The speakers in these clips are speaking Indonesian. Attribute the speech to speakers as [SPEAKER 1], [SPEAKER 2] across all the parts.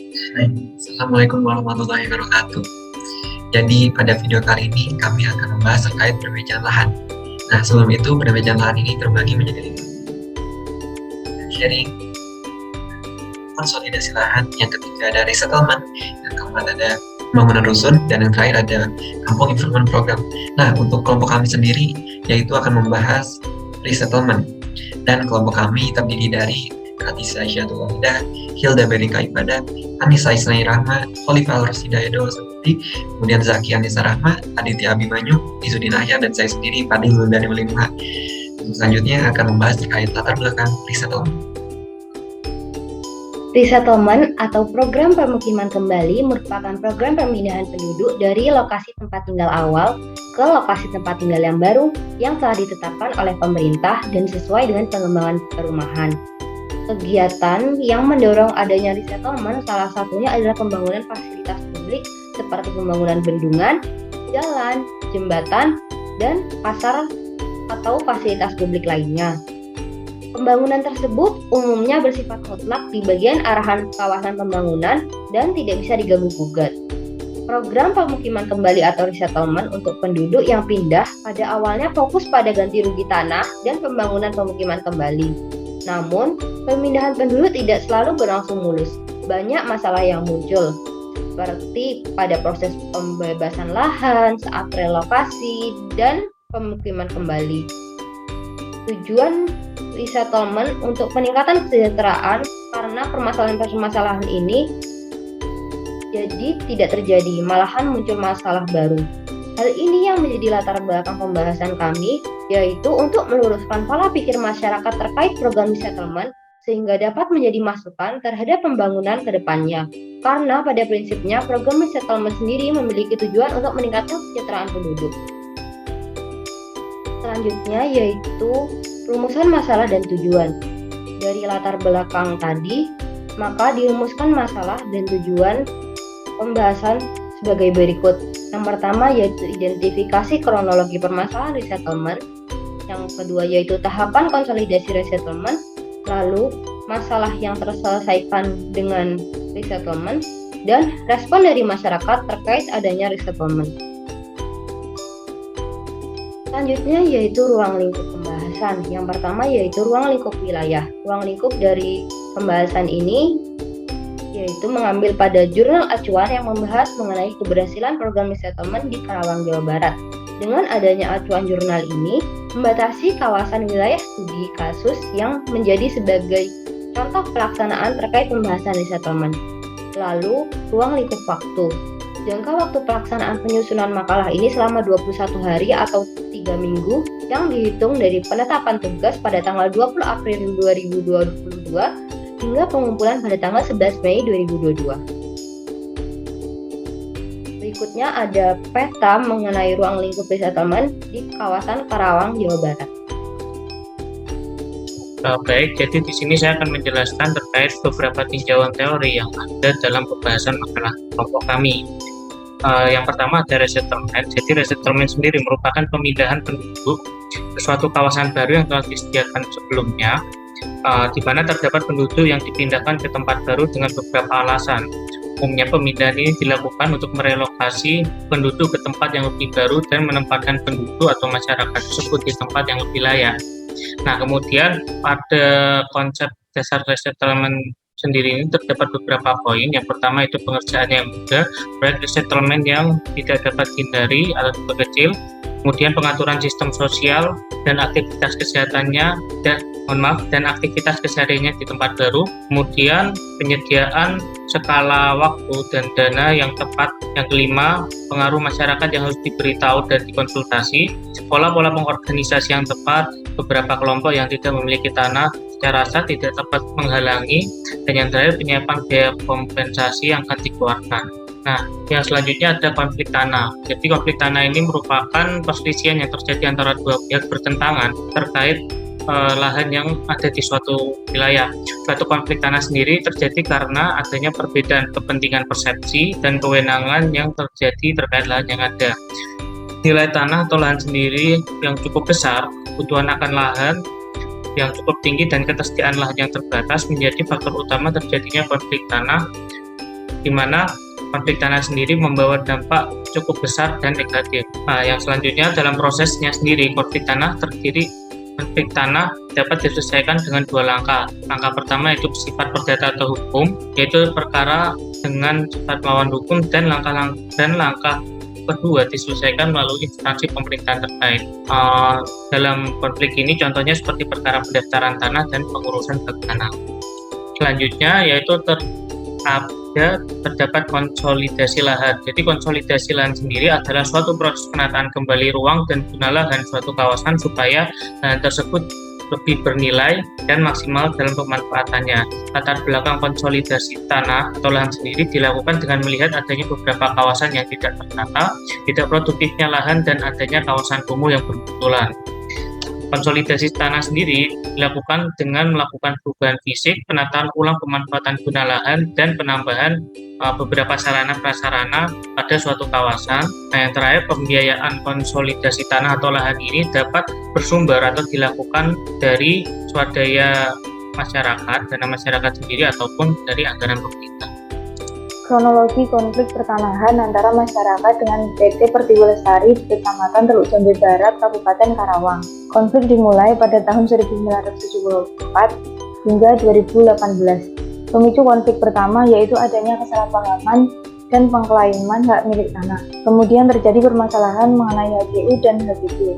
[SPEAKER 1] Hai, Assalamualaikum warahmatullahi wabarakatuh. Jadi pada video kali ini kami akan membahas terkait perbedaan lahan. Nah, sebelum itu perbedaan lahan ini terbagi menjadi 5. Sharing, konsolidasi lahan, yang ketiga ada resettlement, yang keempat ada pembangunan rusun, dan yang terakhir ada kampung improvement program. Nah, untuk kelompok kami sendiri yaitu akan membahas resettlement, dan kelompok kami terdiri dari Katisa Syatul Walidah, Hilda Berika Ibadah, Anissa Isnai Rahma, Khalifah Al-Rasidaedo Seperti, kemudian Zaki Anissa Rahma, Aditya Abimanyu, Izudin Ahyar, dan saya sendiri Fadil Wulandari Melimha. Selanjutnya akan membahas terkait latar belakang resettlement.
[SPEAKER 2] Resettlement atau program permukiman kembali merupakan program pemindahan penduduk dari lokasi tempat tinggal awal ke lokasi tempat tinggal yang baru yang telah ditetapkan oleh pemerintah dan sesuai dengan pengembangan perumahan. Kegiatan yang mendorong adanya resettlement salah satunya adalah pembangunan fasilitas publik seperti pembangunan bendungan, jalan, jembatan, dan pasar atau fasilitas publik lainnya. Pembangunan tersebut umumnya bersifat mutlak di bagian arahan kawasan pembangunan dan tidak bisa diganggu-gugat. Program pemukiman kembali atau resettlement untuk penduduk yang pindah pada awalnya fokus pada ganti rugi tanah dan pembangunan pemukiman kembali. Namun, pemindahan penduduk tidak selalu berlangsung mulus. Banyak masalah yang muncul, seperti pada proses pembebasan lahan, saat relokasi, dan pemukiman kembali. Tujuan resettlement untuk peningkatan kesejahteraan karena permasalahan-permasalahan ini jadi tidak terjadi, malahan muncul masalah baru. Hal ini yang menjadi latar belakang pembahasan kami, yaitu untuk meluruskan pola pikir masyarakat terkait program resettlement sehingga dapat menjadi masukan terhadap pembangunan ke depannya. Karena pada prinsipnya program resettlement sendiri memiliki tujuan untuk meningkatkan kesejahteraan penduduk. Selanjutnya yaitu rumusan masalah dan tujuan. Dari latar belakang tadi, maka dirumuskan masalah dan tujuan pembahasan sebagai berikut. Yang pertama yaitu identifikasi kronologi permasalahan resettlement. Yang kedua yaitu tahapan konsolidasi resettlement. Lalu masalah yang terselesaikan dengan resettlement dan respon dari masyarakat terkait adanya resettlement. Selanjutnya yaitu ruang lingkup pembahasan. Yang pertama yaitu ruang lingkup wilayah. Ruang lingkup dari pembahasan ini yaitu mengambil pada jurnal acuan yang membahas mengenai keberhasilan program resettlement di Karawang, Jawa Barat. Dengan adanya acuan jurnal ini, membatasi kawasan wilayah studi kasus yang menjadi sebagai contoh pelaksanaan terkait pembahasan resettlement. Lalu, ruang lingkup waktu. Jangka waktu pelaksanaan penyusunan makalah ini selama 21 hari atau 3 minggu yang dihitung dari penetapan tugas pada tanggal 20 April 2022 hingga pengumpulan pada tanggal 11 Mei 2022. Berikutnya ada peta mengenai ruang lingkup resettlement di kawasan Karawang, Jawa Barat.
[SPEAKER 3] Baik, jadi di sini saya akan menjelaskan terkait beberapa tinjauan teori yang ada dalam pembahasan makalah kelompok kami. Yang pertama ada resettlement. Jadi resettlement sendiri merupakan pemindahan penduduk ke suatu kawasan baru yang telah disediakan sebelumnya, di mana terdapat penduduk yang dipindahkan ke tempat baru dengan beberapa alasan. Umumnya pemindahan ini dilakukan untuk merelokasi penduduk ke tempat yang lebih baru dan menempatkan penduduk atau masyarakat tersebut di tempat yang lebih layak. Nah, kemudian pada konsep dasar resettlement sendiri ini terdapat beberapa poin. Yang pertama itu pengerjaan yang mudah, proyek resettlement yang tidak dapat dihindari atau juga kecil, kemudian pengaturan sistem sosial dan aktivitas kesehatannya dan aktivitas kesehariannya di tempat baru, kemudian penyediaan skala waktu dan dana yang tepat. Yang kelima, pengaruh masyarakat yang harus diberitahu dan dikonsultasi, pola-pola pengorganisasi yang tepat, beberapa kelompok yang tidak memiliki tanah secara sah tidak dapat menghalangi, dan yang terakhir penyiapan biaya kompensasi yang akan dikeluarkan. Nah, yang selanjutnya ada konflik tanah. Jadi konflik tanah ini merupakan perselisihan yang terjadi antara dua pihak bertentangan terkait lahan yang ada di suatu wilayah. Suatu konflik tanah sendiri terjadi karena adanya perbedaan kepentingan persepsi dan kewenangan yang terjadi terkait lahan yang ada. Nilai tanah atau lahan sendiri yang cukup besar, kebutuhan akan lahan yang cukup tinggi dan ketersediaan lahan yang terbatas menjadi faktor utama terjadinya konflik tanah di mana konflik tanah sendiri membawa dampak cukup besar dan negatif. Nah, yang selanjutnya dalam prosesnya sendiri, konflik tanah dapat diselesaikan dengan dua langkah. Langkah pertama yaitu bersifat perdata atau hukum, yaitu perkara dengan sifat melawan hukum, dan langkah kedua diselesaikan melalui instansi pemerintahan terkait. Dalam konflik ini contohnya seperti perkara pendaftaran tanah dan pengurusan hak tanah. Selanjutnya yaitu terdapat konsolidasi lahan. Jadi konsolidasi lahan sendiri adalah suatu proses penataan kembali ruang dan guna lahan suatu kawasan supaya lahan tersebut lebih bernilai dan maksimal dalam pemanfaatannya. Latar belakang konsolidasi tanah atau lahan sendiri dilakukan dengan melihat adanya beberapa kawasan yang tidak tertata, tidak produktifnya lahan, dan adanya kawasan kumuh yang bermunculan. Konsolidasi tanah sendiri dilakukan dengan melakukan perubahan fisik, penataan ulang pemanfaatan guna lahan, dan penambahan beberapa sarana prasarana pada suatu kawasan. Nah, yang terakhir, pembiayaan konsolidasi tanah atau lahan ini dapat bersumber atau dilakukan dari swadaya masyarakat, dana masyarakat sendiri, ataupun dari anggaran pemerintah.
[SPEAKER 4] Kronologi konflik pertanahan antara masyarakat dengan PT Pertiwi Lestari di Kecamatan Teluk Jambe Barat, Kabupaten Karawang. Konflik dimulai pada tahun 1974 hingga 2018. Pemicu konflik pertama yaitu adanya kesalahpahaman dan pengklaiman hak milik tanah. Kemudian terjadi permasalahan mengenai HGU dan HGB.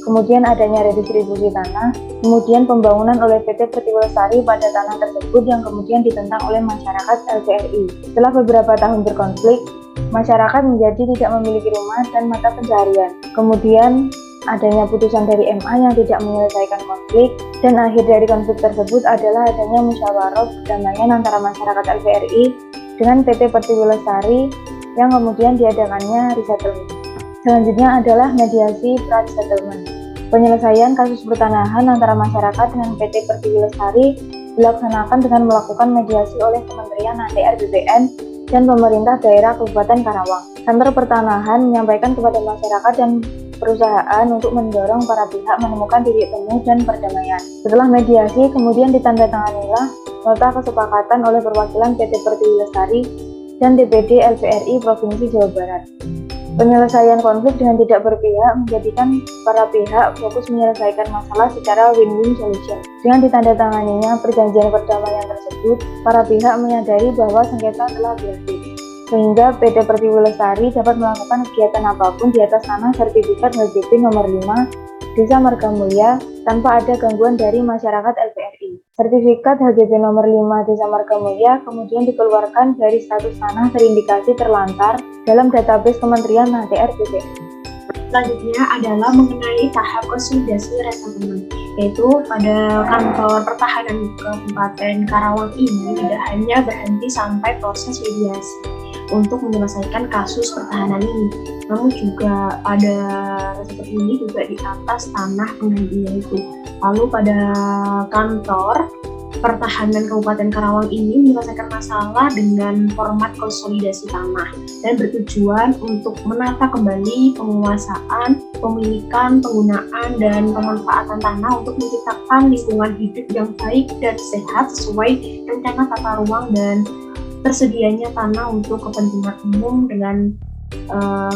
[SPEAKER 4] Kemudian adanya redistribusi tanah, kemudian pembangunan oleh PT Pertiwi Lestari pada tanah tersebut yang kemudian ditentang oleh masyarakat LPRI. Setelah beberapa tahun berkonflik, masyarakat menjadi tidak memiliki rumah dan mata pencaharian. Kemudian adanya putusan dari MA yang tidak menyelesaikan konflik, dan akhir dari konflik tersebut adalah adanya musyawarah perdamaian antara masyarakat LPRI dengan PT Pertiwi Lestari yang kemudian diadakannya resettlement. Selanjutnya adalah mediasi pra-resettlement. Penyelesaian kasus pertanahan antara masyarakat dengan PT Pertiwi Lestari dilaksanakan dengan melakukan mediasi oleh Kementerian ATR BPN dan pemerintah daerah Kabupaten Karawang. Kantor pertanahan menyampaikan kepada masyarakat dan perusahaan untuk mendorong para pihak menemukan titik temu dan perdamaian. Setelah mediasi, kemudian ditandatanganilah nota kesepakatan oleh perwakilan PT Pertiwi Lestari dan DPD LPRI Provinsi Jawa Barat. Penyelesaian konflik dengan tidak berpihak menjadikan para pihak fokus menyelesaikan masalah secara win-win solution. Dengan ditandatanganinya perjanjian perdamaian tersebut, para pihak menyadari bahwa sengketa telah berakhir, sehingga PT Pertiwi Lestari dapat melakukan kegiatan apapun di atas tanah sertifikat HGB nomor 5 Desa Margamulya tanpa ada gangguan dari masyarakat LPRI. Sertifikat HGB nomor 5 Desa Margamulya kemudian dikeluarkan dari status tanah terindikasi terlantar dalam database Kementerian ATR BPN.
[SPEAKER 5] Selanjutnya adalah mengenai tahap konsolidasi resettlement, yaitu pada kantor pertahanan Kabupaten Karawang ini tidak hanya berhenti sampai proses mediasi untuk menyelesaikan kasus pertahanan ini, namun juga pada resettlement ini juga di atas tanah penggantinya itu. Lalu pada kantor pertahanan Kabupaten Karawang ini menyelesaikan masalah dengan format konsolidasi tanah dan bertujuan untuk menata kembali penguasaan, pemilikan, penggunaan, dan pemanfaatan tanah untuk menciptakan lingkungan hidup yang baik dan sehat sesuai rencana tata ruang dan tersedianya tanah untuk kepentingan umum dengan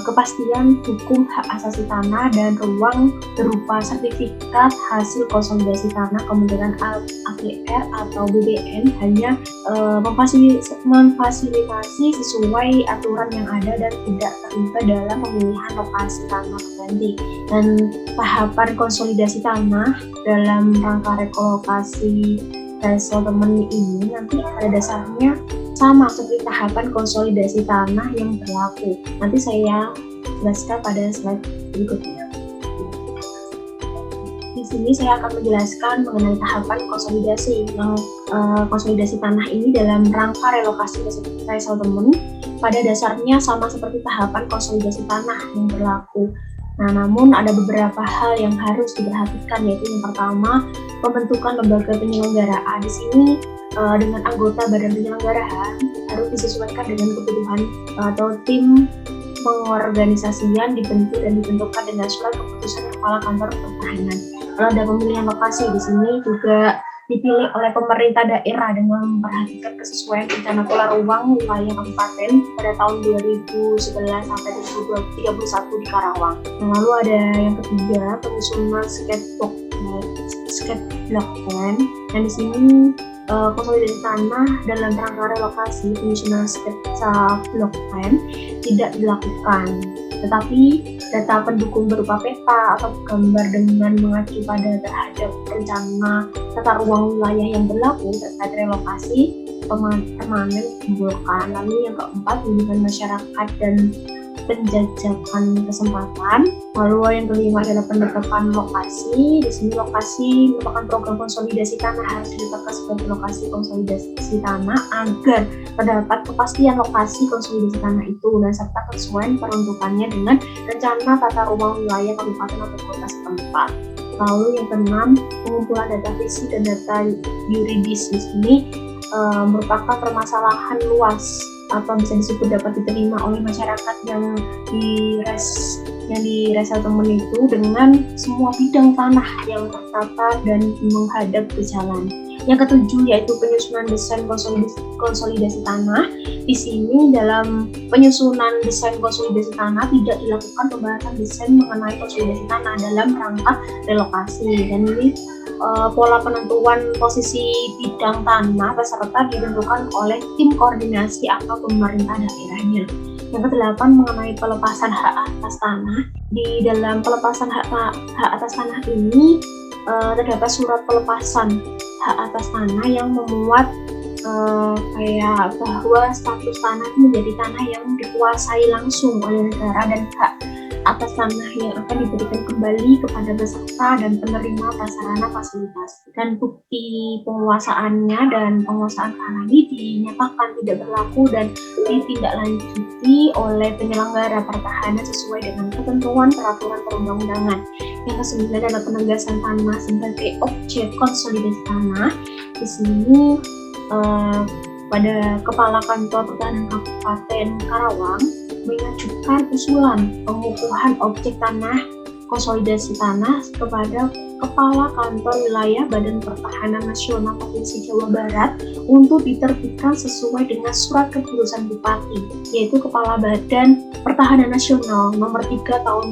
[SPEAKER 5] kepastian hukum hak asasi tanah dan ruang berupa sertifikat hasil konsolidasi tanah Kementerian ATR atau BPN hanya memfasilitasi sesuai aturan yang ada dan tidak terlibat dalam pemilihan lokasi tanah pengganti. Dan tahapan konsolidasi tanah dalam rangka relokasi resettlement ini nanti pada dasarnya sama seperti tahapan konsolidasi tanah yang berlaku. Nanti saya jelaskan pada slide berikutnya. Di sini saya akan menjelaskan mengenai tahapan konsolidasi. Konsolidasi tanah ini dalam rangka relokasi resettlement pada dasarnya sama seperti tahapan konsolidasi tanah yang berlaku. Nah, namun ada beberapa hal yang harus diperhatikan, yaitu yang pertama, pembentukan lembaga penyelenggaraan. Di sini dengan anggota badan penyelenggaraan harus disesuaikan dengan kebutuhan atau tim pengorganisasian dibentuk dan ditentukan dengan surat keputusan kepala kantor pertahanan. Lalu ada pemilihan lokasi, di sini juga dipilih oleh pemerintah daerah dengan memperhatikan kesesuaian rencana tata ruang wilayah kabupaten pada tahun 2011 sampai 2031 di Karawang. Nah, lalu ada yang ketiga, penyusunan sketch block plan. Dan di sini konsolidasi tanah dalam rangka relokasi, penyusunan sketsa block plan tidak dilakukan, tetapi data pendukung berupa peta atau gambar dengan mengacu pada terhadap rencana tata ruang wilayah yang berlaku terkait relokasi permanen dikumpulkan. Lalu yang keempat, bimbingan masyarakat dan penjajakan kesempatan. Lalu yang kelima adalah penetapan lokasi. Di sini lokasi merupakan program konsolidasi tanah harus ditetapkan sebagai lokasi konsolidasi tanah agar terdapat kepastian lokasi konsolidasi tanah itu dan serta kesesuaian peruntukannya dengan rencana tata ruang wilayah kabupaten atau kota setempat. Lalu yang keenam, pengumpulan data fisik dan data yuridis. Di sini merupakan permasalahan luas atau bisa disebut dapat diterima oleh masyarakat yang di resettlement itu dengan semua bidang tanah yang tertata dan menghadap ke jalan. Yang ketujuh yaitu penyusunan desain konsolidasi tanah. Di sini dalam penyusunan desain konsolidasi tanah tidak dilakukan pembahasan desain mengenai konsolidasi tanah dalam rangka relokasi, dan ini pola penentuan posisi bidang tanah peserta ditentukan oleh tim koordinasi atau pemerintah daerahnya. Yang kedelapan mengenai pelepasan hak atas tanah. Di dalam pelepasan hak atas tanah ini terdapat surat pelepasan hak atas tanah yang memuat kayak bahwa status tanah itu menjadi tanah yang dikuasai langsung oleh negara dan hak atas tanah yang akan diberikan kembali kepada peserta dan penerima prasarana fasilitas. Dan bukti penguasaannya dan penguasaan tanah ini dinyatakan tidak berlaku dan ditindaklanjuti oleh penyelenggara pertahanan sesuai dengan ketentuan peraturan perundang-undangan. Yang kesembilan adalah penegasan tanah sebagai objek konsolidasi tanah. Di sini pada Kepala Kantor Pertahanan Kabupaten Karawang mengajukan usulan pengukuhan objek tanah konsolidasi tanah kepada Kepala Kantor Wilayah Badan Pertahanan Nasional Provinsi Jawa Barat untuk diterbitkan sesuai dengan surat keputusan Bupati, yaitu Kepala Badan Pertahanan Nasional nomor 3 tahun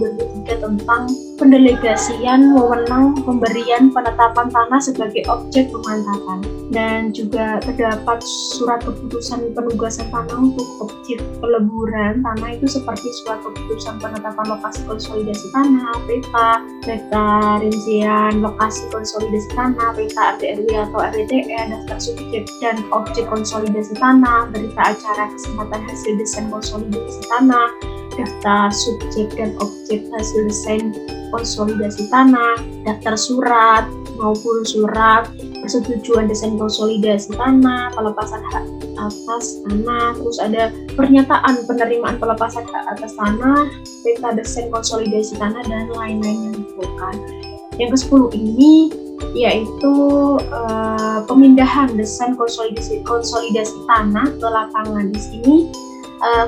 [SPEAKER 5] 2003 tentang pendelegasian wewenang pemberian penetapan tanah sebagai objek pemantapan. Dan juga terdapat surat keputusan penugasan tanah untuk objek peleburan tanah itu seperti surat keputusan penetapan lokasi konsolidasi tanah, peta rincian lokasi konsolidasi tanah, peta RT/RW atau RWTR, daftar subjek dan objek konsolidasi tanah, berita acara kesempatan hasil desain konsolidasi tanah, daftar subjek dan objek hasil desain konsolidasi tanah, daftar surat maupun surat persetujuan desain konsolidasi tanah, pelepasan hak atas tanah, terus ada pernyataan penerimaan pelepasan hak atas tanah, peta desain konsolidasi tanah, dan lain-lain yang diperlukan. Yang ke-10 ini yaitu pemindahan desain konsolidasi tanah ke lapangan. Di sini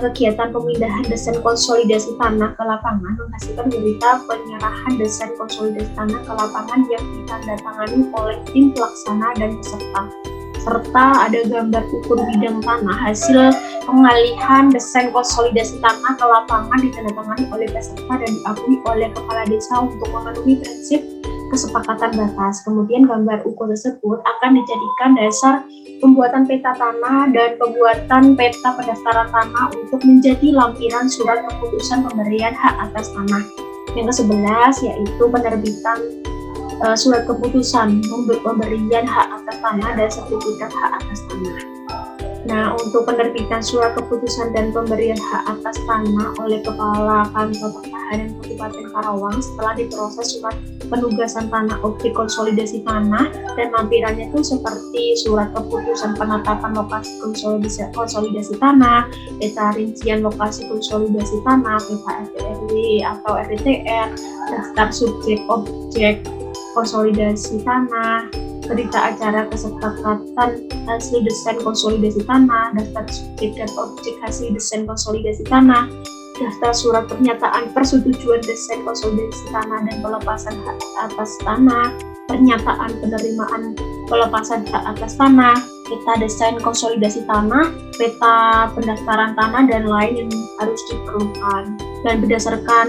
[SPEAKER 5] kegiatan pemindahan desain konsolidasi tanah ke lapangan menghasilkan berita penyerahan desain konsolidasi tanah ke lapangan yang ditandatangani oleh tim pelaksana dan peserta, serta ada gambar ukur bidang tanah hasil pengalihan desain konsolidasi tanah ke lapangan ditandatangani oleh peserta dan diakui oleh kepala desa untuk memenuhi prinsip kesepakatan batas. Kemudian gambar ukur tersebut akan dijadikan dasar pembuatan peta tanah dan pembuatan peta pendaftaran tanah untuk menjadi lampiran surat keputusan pemberian hak atas tanah. Yang ke-11 yaitu penerbitan surat keputusan pemberian hak atas tanah dan sertifikat hak atas tanah. Nah, untuk penerbitan surat keputusan dan pemberian hak atas tanah oleh Kepala Kantor Pertahanan Kabupaten Karawang setelah diproses surat penugasan tanah objek konsolidasi tanah dan lampirannya itu seperti surat keputusan penetapan lokasi konsolidasi tanah, peta rincian lokasi konsolidasi tanah, peta RT/RW atau RWTR, daftar subjek objek konsolidasi tanah, berita acara kesepakatan hasil desain konsolidasi tanah, daftar subjek dan objek hasil desain konsolidasi tanah, daftar surat pernyataan persetujuan desain konsolidasi tanah dan pelepasan hak atas tanah, pernyataan penerimaan pelepasan hak atas tanah, peta desain konsolidasi tanah, peta pendaftaran tanah, dan lain yang harus diperlukan. Dan berdasarkan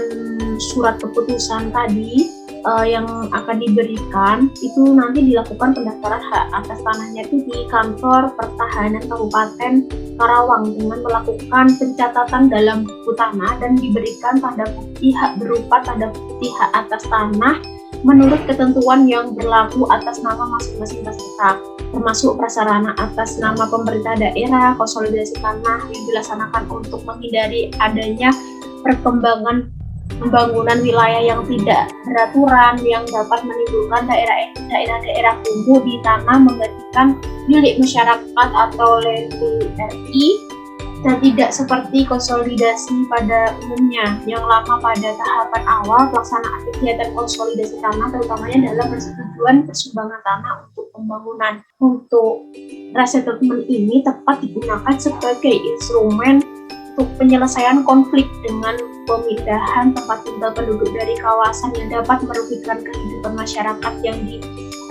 [SPEAKER 5] surat keputusan tadi yang akan diberikan, itu nanti dilakukan pendaftaran hak atas tanahnya itu di kantor pertahanan Kabupaten Karawang dengan melakukan pencatatan dalam buku tanah dan diberikan tanda bukti hak berupa tanda bukti hak atas tanah menurut ketentuan yang berlaku atas nama masing-masing peserta, termasuk prasarana atas nama pemerintah daerah, konsolidasi tanah yang dilaksanakan untuk menghindari adanya perkembangan pembangunan wilayah yang tidak beraturan yang dapat menimbulkan daerah-daerah kumuh di tanah menggantikan milik masyarakat atau LERI dan tidak seperti konsolidasi pada umumnya yang lama pada tahapan awal pelaksanaan kegiatan konsolidasi tanah terutamanya dalam persetujuan persumbangan tanah untuk pembangunan. Untuk resettlement ini tepat digunakan sebagai instrumen untuk penyelesaian konflik dengan pemindahan tempat tinggal penduduk dari kawasan yang dapat merugikan kehidupan masyarakat yang di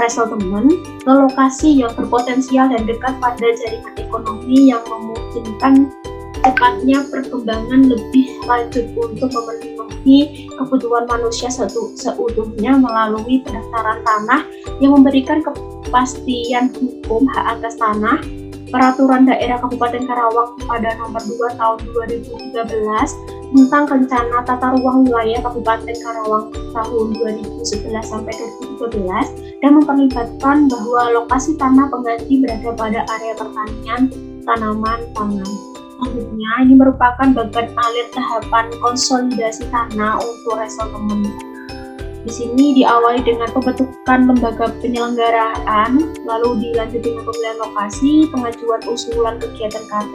[SPEAKER 5] resettlement ke lokasi yang berpotensial dan dekat pada jaringan ekonomi yang memungkinkan tepatnya perkembangan lebih lanjut untuk memenuhi kebutuhan manusia seutuhnya melalui pendaftaran tanah yang memberikan kepastian hukum hak atas tanah. Peraturan Daerah Kabupaten Karawang pada nomor 2 tahun 2013 tentang rencana tata ruang wilayah Kabupaten Karawang tahun 2011 sampai 2013 dan memperlihatkan bahwa lokasi tanah pengganti berada pada area pertanian tanaman pangan. Selanjutnya, ini merupakan bagian akhir tahapan konsolidasi tanah untuk resettlement. Di sini diawali dengan pembentukan lembaga penyelenggaraan, lalu dilanjut dengan pemilihan lokasi, pengajuan usulan kegiatan KT,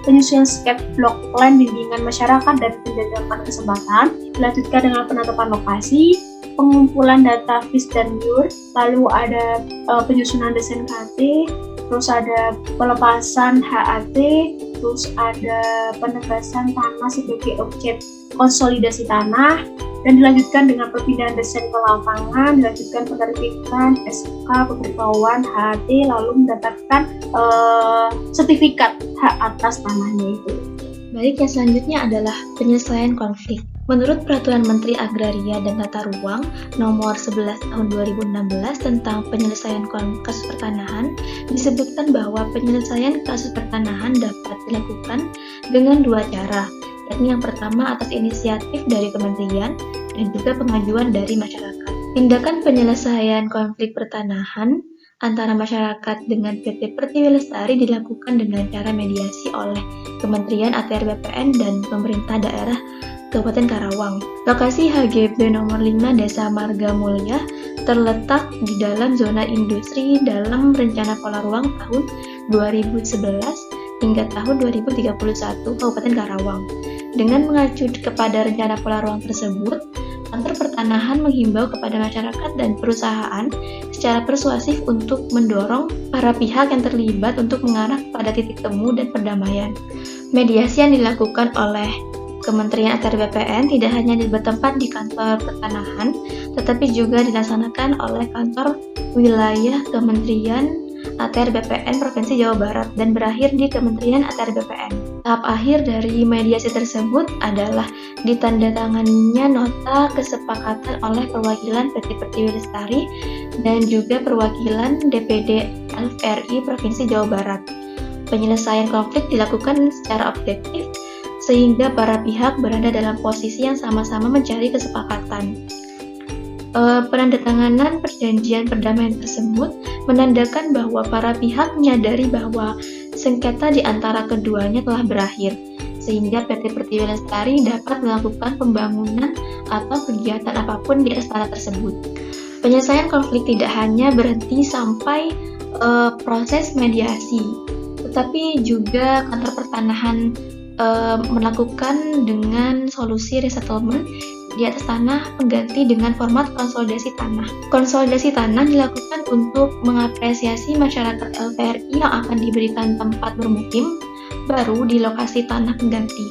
[SPEAKER 5] penyusunan sketch block plan bimbingan masyarakat dan penjajakan kesempatan, dilanjutkan dengan penetapan lokasi, pengumpulan data FIS dan MUR, lalu ada penyusunan desain KT, terus ada pelepasan HAT, terus ada penegasan tanah sebagai objek konsolidasi tanah, dan dilanjutkan dengan perpindahan desain ke lapangan, dilanjutkan penerbitan SK, pemberitahuan HT, lalu mendapatkan sertifikat hak atas tanahnya itu.
[SPEAKER 6] Baik, yang selanjutnya adalah penyelesaian konflik. Menurut Peraturan Menteri Agraria dan Tata Ruang Nomor 11 Tahun 2016 tentang penyelesaian kasus pertanahan, disebutkan bahwa penyelesaian kasus pertanahan dapat dilakukan dengan dua cara, yakni yang pertama atas inisiatif dari kementerian dan juga pengajuan dari masyarakat. Tindakan penyelesaian konflik pertanahan antara masyarakat dengan PT Pertiwi Lestari dilakukan dengan cara mediasi oleh Kementerian ATR BPN dan pemerintah daerah Kabupaten Karawang. Lokasi HGB nomor 5 Desa Marga Mulya terletak di dalam zona industri dalam Rencana Pola Ruang tahun 2011 hingga tahun 2031 Kabupaten Karawang. Dengan mengacu kepada rencana pola ruang tersebut, Kantor Pertanahan menghimbau kepada masyarakat dan perusahaan secara persuasif untuk mendorong para pihak yang terlibat untuk mengarah pada titik temu dan perdamaian. Mediasi yang dilakukan oleh Kementerian ATR BPN tidak hanya bertempat di Kantor Pertanahan, tetapi juga dilaksanakan oleh kantor wilayah Kementerian ATR BPN Provinsi Jawa Barat dan berakhir di Kementerian ATR BPN. Tahap akhir dari mediasi tersebut adalah ditandatanganinya nota kesepakatan oleh perwakilan PT Pertiwi Lestari dan juga perwakilan DPD LRI Provinsi Jawa Barat. Penyelesaian konflik dilakukan secara objektif sehingga para pihak berada dalam posisi yang sama-sama mencari kesepakatan. Penandatanganan perjanjian perdamaian tersebut menandakan bahwa para pihak menyadari bahwa sengketa di antara keduanya telah berakhir, sehingga PT Pertiwi Lestari dapat melakukan pembangunan atau kegiatan apapun di istana tersebut. Penyelesaian konflik tidak hanya berhenti sampai proses mediasi, tetapi juga Kantor Pertanahan melakukan dengan solusi resettlement di atas tanah pengganti dengan format konsolidasi tanah. Konsolidasi tanah dilakukan untuk mengapresiasi masyarakat LPRI yang akan diberikan tempat bermukim baru di lokasi tanah pengganti.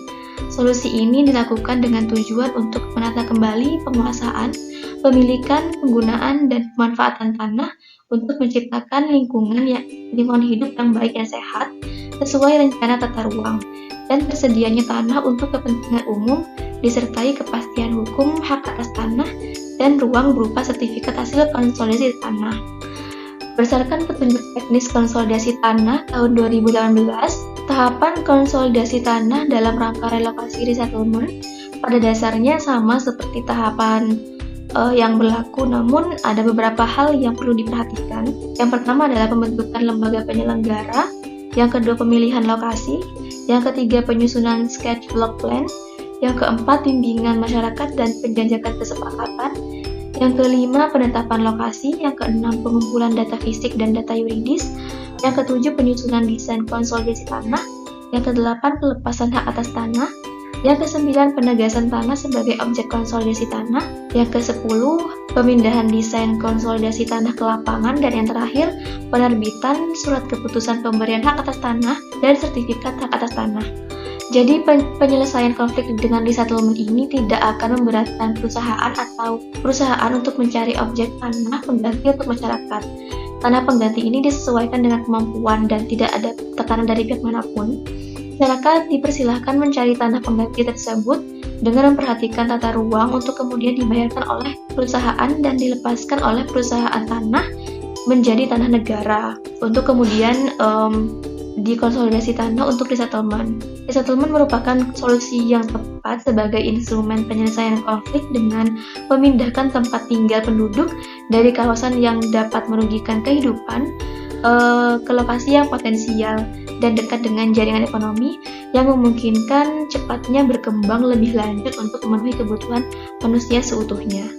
[SPEAKER 6] Solusi ini dilakukan dengan tujuan untuk menata kembali penguasaan, pemilikan, penggunaan, dan pemanfaatan tanah untuk menciptakan lingkungan hidup yang baik dan sehat sesuai rencana tata ruang dan tersedianya tanah untuk kepentingan umum disertai kepastian hukum hak atas tanah dan ruang berupa sertifikat hasil konsolidasi tanah. Berdasarkan petunjuk teknis konsolidasi tanah tahun 2018, tahapan konsolidasi tanah dalam rangka relokasi resettlement pada dasarnya sama seperti tahapan yang berlaku, namun ada beberapa hal yang perlu diperhatikan. Yang pertama adalah pembentukan lembaga penyelenggara, yang kedua pemilihan lokasi, yang ketiga penyusunan sketch block plan, yang keempat bimbingan masyarakat dan penjajakan kesepakatan, yang kelima penetapan lokasi, yang keenam pengumpulan data fisik dan data yuridis, yang ketujuh penyusunan desain konsolidasi tanah, yang kedelapan pelepasan hak atas tanah, yang kesembilan penegasan tanah sebagai objek konsolidasi tanah, yang kesepuluh pemindahan desain konsolidasi tanah ke lapangan, dan yang terakhir penerbitan surat keputusan pemberian hak atas tanah dan sertifikat hak atas tanah. Jadi penyelesaian konflik dengan resettlement ini tidak akan memberatkan perusahaan untuk mencari objek tanah pengganti untuk masyarakat. Tanah pengganti ini disesuaikan dengan kemampuan dan tidak ada tekanan dari pihak manapun. Masyarakat dipersilahkan mencari tanah pengganti tersebut dengan memperhatikan tata ruang untuk kemudian dibayarkan oleh perusahaan dan dilepaskan oleh perusahaan tanah menjadi tanah negara untuk kemudian dikonsolidasi tanah untuk resettlement. Resettlement merupakan solusi yang tepat sebagai instrumen penyelesaian konflik dengan memindahkan tempat tinggal penduduk dari kawasan yang dapat merugikan kehidupan ke lokasi yang potensial dan dekat dengan jaringan ekonomi yang memungkinkan cepatnya berkembang lebih lanjut untuk memenuhi kebutuhan manusia seutuhnya.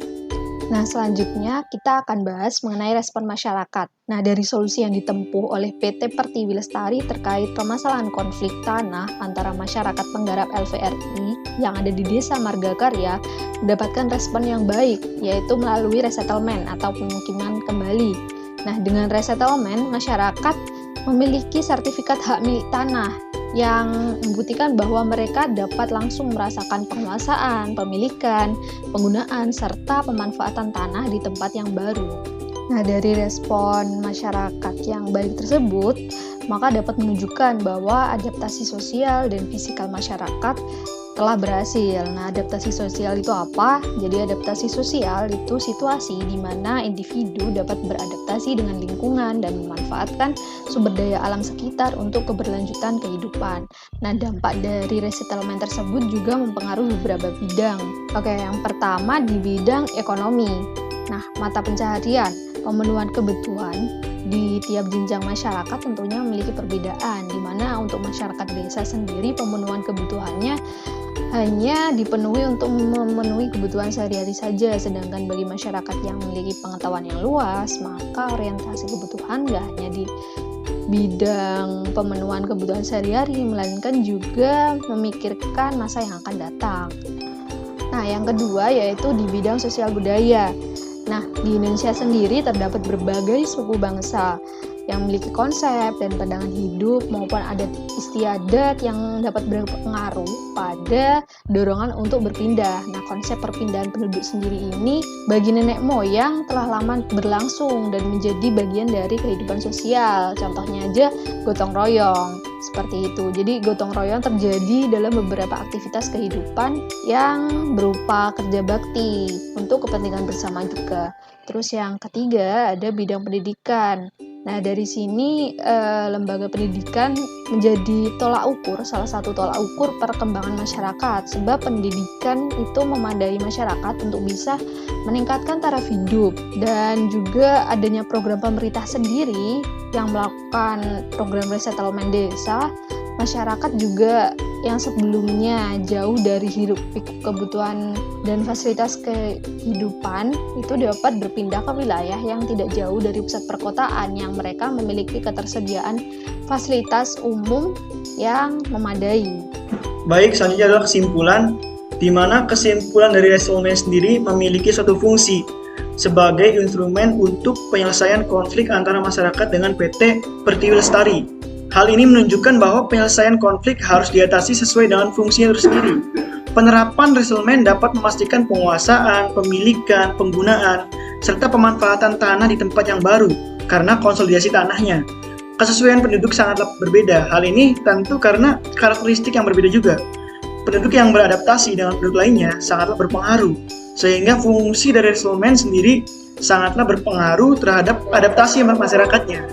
[SPEAKER 7] Nah, selanjutnya kita akan bahas mengenai respon masyarakat. Nah, dari solusi yang ditempuh oleh PT Pertiwi Lestari terkait permasalahan konflik tanah antara masyarakat penggarap LVRI yang ada di Desa Margakarya mendapatkan respon yang baik, yaitu melalui resettlement atau pemukiman kembali. Nah, dengan resettlement, masyarakat memiliki sertifikat hak milik tanah yang membuktikan bahwa mereka dapat langsung merasakan penguasaan, pemilikan, penggunaan, serta pemanfaatan tanah di tempat yang baru. Nah, dari respon masyarakat yang baik tersebut, maka dapat menunjukkan bahwa adaptasi sosial dan fisikal masyarakat telah berhasil. Nah, adaptasi sosial itu apa? Jadi adaptasi sosial itu situasi di mana individu dapat beradaptasi dengan lingkungan dan memanfaatkan sumber daya alam sekitar untuk keberlanjutan kehidupan. Nah, dampak dari resettlement tersebut juga mempengaruhi beberapa bidang. Oke, yang pertama di bidang ekonomi. Nah, mata pencaharian, pemenuhan kebutuhan di tiap jenjang masyarakat tentunya memiliki perbedaan, di mana untuk masyarakat desa sendiri pemenuhan kebutuhannya hanya dipenuhi untuk memenuhi kebutuhan sehari-hari saja, sedangkan bagi masyarakat yang memiliki pengetahuan yang luas, maka orientasi kebutuhan nggak hanya di bidang pemenuhan kebutuhan sehari-hari, melainkan juga memikirkan masa yang akan datang. Nah, yang kedua yaitu di bidang sosial budaya. Nah, di Indonesia sendiri terdapat berbagai suku bangsa yang memiliki konsep dan pandangan hidup maupun adat istiadat yang dapat berpengaruh pada dorongan untuk berpindah. Nah, konsep perpindahan penduduk sendiri ini bagi nenek moyang telah lama berlangsung dan menjadi bagian dari kehidupan sosial. Contohnya aja gotong royong, seperti itu. Jadi gotong royong terjadi dalam beberapa aktivitas kehidupan yang berupa kerja bakti untuk kepentingan bersama juga. Terus yang ketiga ada bidang pendidikan. Nah, dari sini lembaga pendidikan menjadi salah satu tolak ukur perkembangan masyarakat, sebab pendidikan itu memadai masyarakat untuk bisa meningkatkan taraf hidup, dan juga adanya program pemerintah sendiri yang melakukan program resettlement desa. Masyarakat juga yang sebelumnya jauh dari hirup pikuk kebutuhan dan fasilitas kehidupan itu dapat berpindah ke wilayah yang tidak jauh dari pusat perkotaan yang mereka memiliki ketersediaan fasilitas umum yang memadai.
[SPEAKER 8] Baik, selanjutnya adalah kesimpulan, di mana kesimpulan dari resettlement sendiri memiliki suatu fungsi sebagai instrumen untuk penyelesaian konflik antara masyarakat dengan PT Pertiwi Lestari. Hal ini menunjukkan bahwa penyelesaian konflik harus diatasi sesuai dengan fungsinya tersendiri. Penerapan resettlement dapat memastikan penguasaan, pemilikan, penggunaan, serta pemanfaatan tanah di tempat yang baru, karena konsolidasi tanahnya. Kesesuaian penduduk sangatlah berbeda. Hal ini tentu karena karakteristik yang berbeda juga. Penduduk yang beradaptasi dengan penduduk lainnya sangatlah berpengaruh, sehingga fungsi dari resettlement sendiri sangatlah berpengaruh terhadap adaptasi masyarakatnya.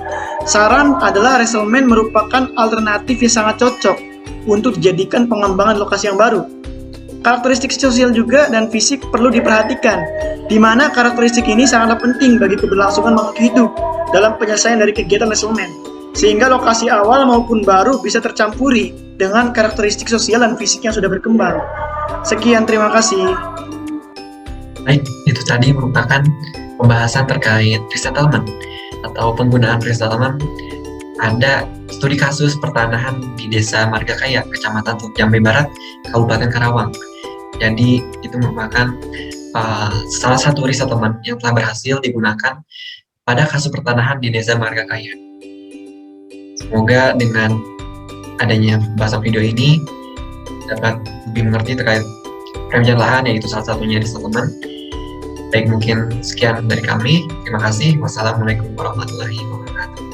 [SPEAKER 8] Saran adalah resettlement merupakan alternatif yang sangat cocok untuk dijadikan pengembangan lokasi yang baru. Karakteristik sosial juga dan fisik perlu diperhatikan, di mana karakteristik ini sangatlah penting bagi keberlangsungan makhluk hidup dalam penyelesaian dari kegiatan resettlement, sehingga lokasi awal maupun baru bisa tercampuri dengan karakteristik sosial dan fisik yang sudah berkembang. Sekian, terima kasih.
[SPEAKER 1] Baik, itu tadi merupakan pembahasan terkait resettlement atau penggunaan resettlement. Ada studi kasus pertanahan di Desa Margakaya, Kecamatan Teluk Jambe Barat, Kabupaten Karawang. Jadi itu merupakan salah satu resettlement yang telah berhasil digunakan pada kasus pertanahan di Desa Margakaya. Semoga dengan adanya pembahasan video ini dapat lebih mengerti terkait pekerjaan lahan, yaitu salah satunya resettlement. Baik, mungkin sekian dari kami. Terima kasih. Wassalamualaikum warahmatullahi wabarakatuh.